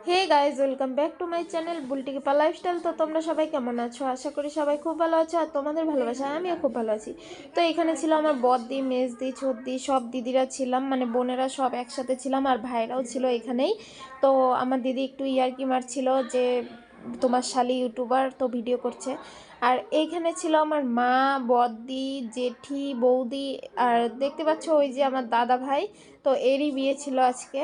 Hey guys, welcome back to my channel বুলটিকিপা lifestyle. তো তোমরা সবাই কেমন আছো? আশা করি সবাই খুব ভালো আছো আর তোমাদের ভালোবাসায় আমিও খুব ভালো আছি। তো এখানে ছিল আমার বড়দি, মেজদি, ছোটদি, সব দিদিরা ছিলাম, মানে বোনেরা সব একসাথে ছিলাম আর ভাইরাও ছিল এখানেই। তো আমার দিদি একটু ইয়ার্কি মারছিল যে তোমার শালি ইউটিউবার, তো ভিডিও করছে। আর এইখানে ছিল আমার মা, বড়দি, জেঠি, বৌদি, আর দেখতে পাচ্ছ ওই যে আমার দাদা ভাই, তো এরই বিয়ে ছিল আজকে।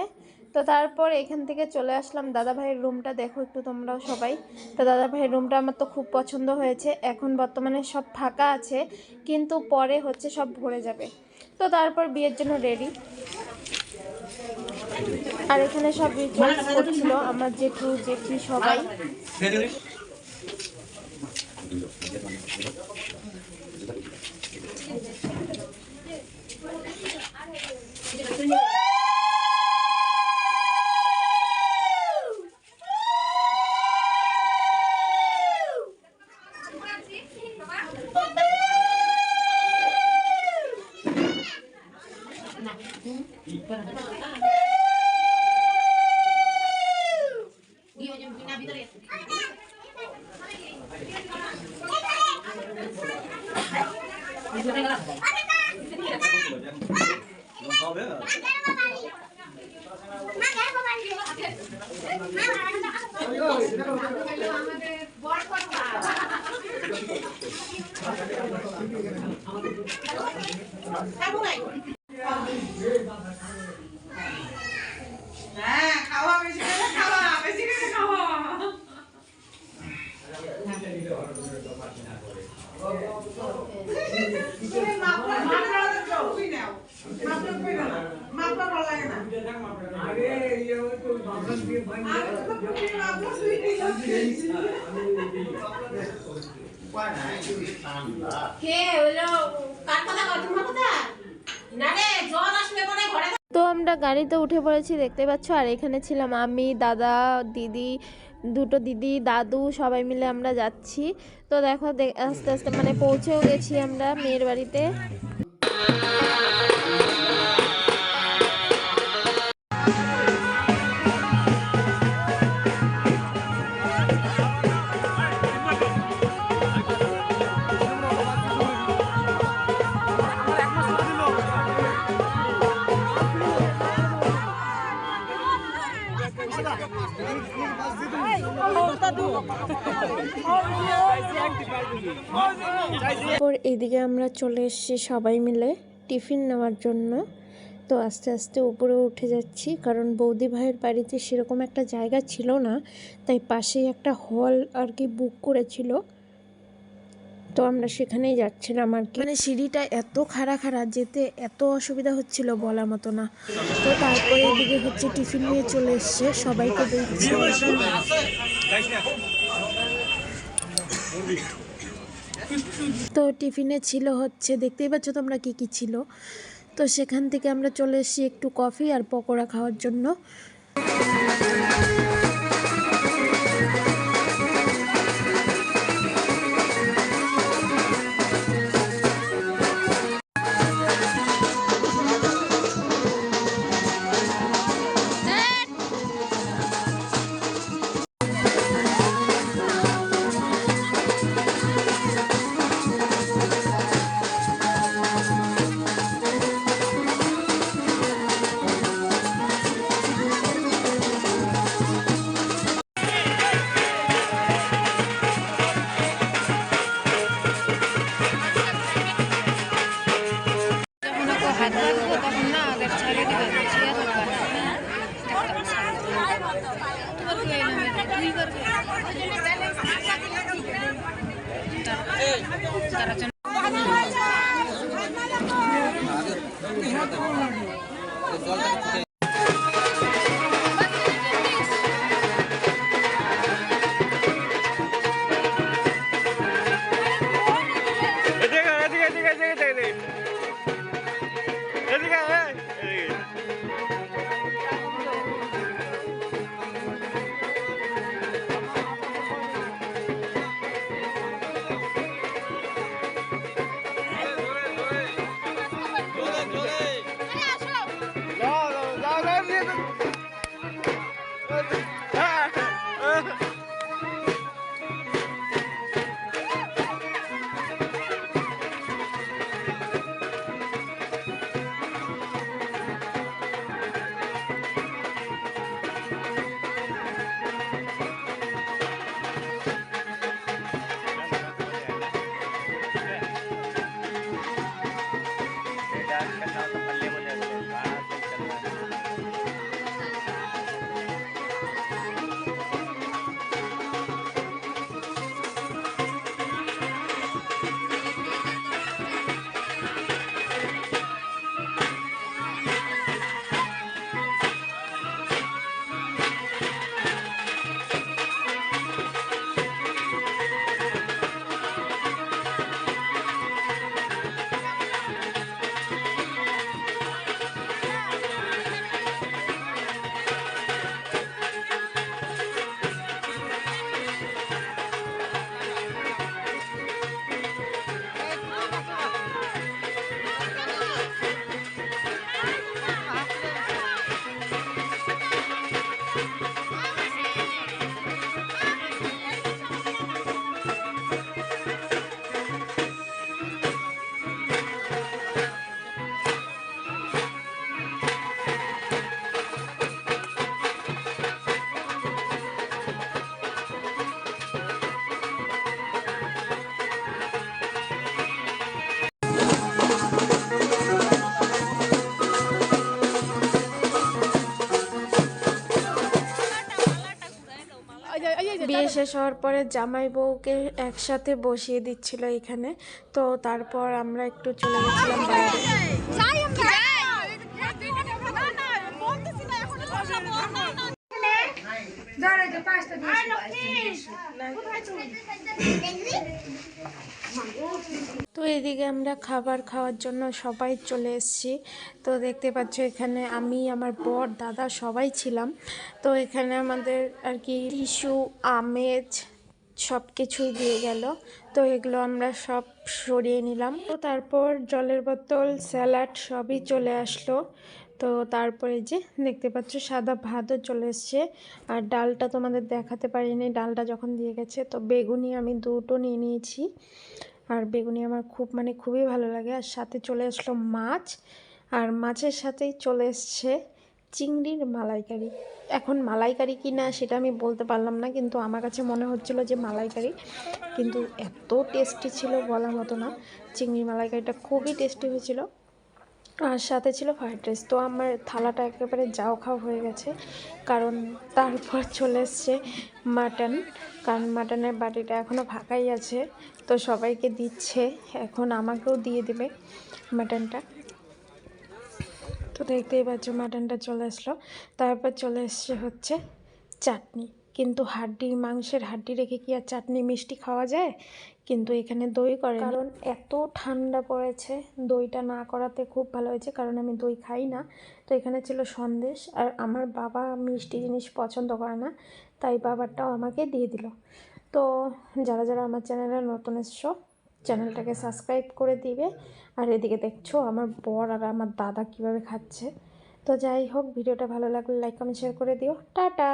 তো তারপর এখান থেকে চলে আসলাম দাদা ভাইয়ের রুমটা, দেখো একটু তোমরাও সবাই। তো দাদা ভাইয়ের রুমটা আমার তো খুব পছন্দ হয়েছে। এখন বর্তমানে সব ফাঁকা আছে, কিন্তু পরে হচ্ছে সব ভরে যাবে। তো তারপর বিয়ের জন্য রেডি। আর এখানে সব রিচুয়ালস করছিল আমার জেঠু, জেঠি সবাই। তো আমরা গাড়িতে উঠে পড়েছি, দেখতে পাচ্ছ। আর এখানে ছিলাম আমি, দাদা, দিদি, দুটো দিদি, দাদু, সবাই মিলে আমরা যাচ্ছি। তো দেখো আস্তে আস্তে মানে পৌঁছেও গেছি আমরা মেয়ের বাড়িতে। তারপর এদিকে আমরা চলে এসেছি সবাই মিলে টিফিন নেওয়ার জন্য। তো আস্তে আস্তে উপরে উঠে যাচ্ছি, কারণ বৌদি ভাইয়ের বাড়িতে সেরকম একটা জায়গা ছিল না, তাই পাশেই একটা হল আর কি বুক করেছিল। তো আমরা সেখানেই যাচ্ছিলাম আর কি। মানে সিঁড়িটা এত খাড়া যেতে এত অসুবিধা হচ্ছিল বলার মতো না। তো তারপরে এদিকে হচ্ছে টিফিন নিয়ে চলে এসছে, সবাইকে দিচ্ছি। তো টিফিনে ছিল হচ্ছে, দেখতেই পাচ্ছ তোমরা কি কি ছিল। তো সেখান থেকে আমরা চলে এসেছি একটু কফি আর পকোড়া খাওয়ার জন্য। বিয়ে শেষ হওয়ার পরে জামাই বউকে একসাথে বসিয়ে দিচ্ছিল এখানে। তো তারপর আমরা একটু চলে গেছিলাম বাইরে। তো এদিকে আমরা খাবার খাওয়ার জন্য সবাই চলে এসেছি। তো দেখতে পাচ্ছ এখানে আমি, আমার বর, দাদা সবাই ছিলাম। তো এখানে আমাদের আর কি টিস্যু, আমেজ সব কিছুই দিয়ে গেল। তো এগুলো আমরা সব সরিয়ে নিলাম। তো তারপর জলের বোতল, স্যালাড সবই চলে আসলো। তো তারপরে যে দেখতে পাচ্ছ সাদা ভাতও চলে এসছে। আর ডালটা তোমাদের দেখাতে পারিনি, ডালটা যখন দিয়ে গেছে। তো বেগুনি আমি দুটো নিয়ে নিয়েছি। আর বেগুনি আমার খুবই ভালো লাগে। আর সাথে চলে আসলো মাছ, আর মাছের সাথেই চলে এসছে চিংড়ির মালাইকারি। এখন মালাইকারি কি না সেটা আমি বলতে পারলাম না, কিন্তু আমার কাছে মনে হচ্ছিলো যে মালাইকারি। কিন্তু এত টেস্টি ছিল বলার মতো না। চিংড়ির মালাইকারিটা খুবই টেস্টি হয়েছিল। আর সাথে ছিল ফ্রাইড রাইস। তো আমার থালাটা একেবারে যাও খাওয়া হয়ে গেছে, কারণ তারপর চলে এসছে মাটন। কারণ মাটনের বাটিটা এখনও ফাঁকাই আছে। তো সবাইকে দিচ্ছে, এখন আমাকেও দিয়ে দেবে মাটনটা। তো দেখতেই পাচ্ছ মাটনটা চলে আসলো। তারপর চলে এসছে হচ্ছে চাটনি। কিন্তু মাংসের হাড্ডি রেখে কি আর চাটনি মিষ্টি খাওয়া যায়? কিন্তু এখানে দই করে, কারণ এত ঠান্ডা পড়েছে। দইটা না করাতে খুব ভালো হয়েছে, কারণ আমি দই খাই না। তো এখানে ছিল সন্দেশ, আর আমার বাবা মিষ্টি জিনিস পছন্দ করে না, তাই বাবারটাও আমাকে দিয়ে দিল। তো যারা যারা আমার চ্যানেলে নতুন এসছো, চ্যানেলটাকে সাবস্ক্রাইব করে দিবে। আর এদিকে দেখছো আমার বর আর আমার দাদা কিভাবে খাচ্ছে। তো যাই হোক, ভিডিওটা ভালো লাগলে লাইক কমেন্ট শেয়ার করে দিও। টাটা।